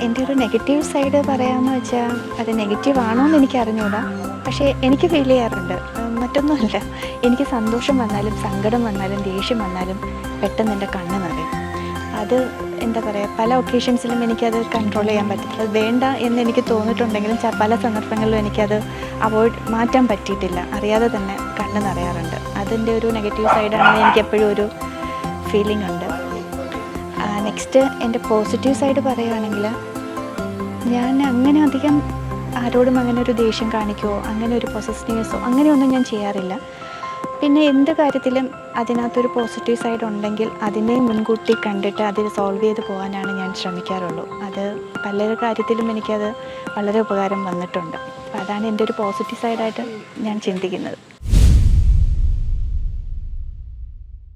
എൻ്റെ ഒരു negative side പറയാമെന്ന് വെച്ചാൽ അത് നെഗറ്റീവ് ആണോ എന്ന് എനിക്ക് അറിഞ്ഞൂടാ. പക്ഷേ എനിക്ക് ഫീൽ ചെയ്യാറുണ്ട്. മറ്റൊന്നുമല്ല, എനിക്ക് സന്തോഷം വന്നാലും സങ്കടം വന്നാലും ദേഷ്യം വന്നാലും പെട്ടെന്ന് എൻ്റെ കണ്ണ് നിറയും. അത് എന്താ പറയുക, പല ഒക്കേഷൻസിലും എനിക്കത് കൺട്രോൾ ചെയ്യാൻ പറ്റത്തില്ല. അത് വേണ്ട എന്ന് എനിക്ക് തോന്നിയിട്ടുണ്ടെങ്കിലും പല സന്ദർഭങ്ങളിലും എനിക്കത് മാറ്റാൻ പറ്റിയിട്ടില്ല. അറിയാതെ തന്നെ കണ്ണ് നിറയാറുണ്ട്. അതിൻ്റെ ഒരു നെഗറ്റീവ് സൈഡാണെന്ന് എനിക്ക് എപ്പോഴും ഒരു ഫീലിംഗ് ഉണ്ട്. നെക്സ്റ്റ് എൻ്റെ പോസിറ്റീവ് സൈഡ് പറയുകയാണെങ്കിൽ, ഞാൻ അങ്ങനെ അധികം ആരോടും അങ്ങനെ ഒരു ദേഷ്യം കാണിക്കുകയോ അങ്ങനെ ഒരു പൊസസീവ്നെസ്സോ അങ്ങനെയൊന്നും ഞാൻ ചെയ്യാറില്ല. പിന്നെ എന്ത് കാര്യത്തിലും അതിനകത്തൊരു പോസിറ്റീവ് സൈഡ് ഉണ്ടെങ്കിൽ അതിനെ മുൻകൂട്ടി കണ്ടിട്ട് അതിൽ സോൾവ് ചെയ്ത് പോകാനാണ് ഞാൻ ശ്രമിക്കാറുള്ളൂ. അത് പല കാര്യത്തിലും എനിക്കത് വളരെ ഉപകാരം വന്നിട്ടുണ്ട്. അപ്പോൾ അതാണ് എൻ്റെ ഒരു പോസിറ്റീവ് സൈഡായിട്ട് ഞാൻ ചിന്തിക്കുന്നത്.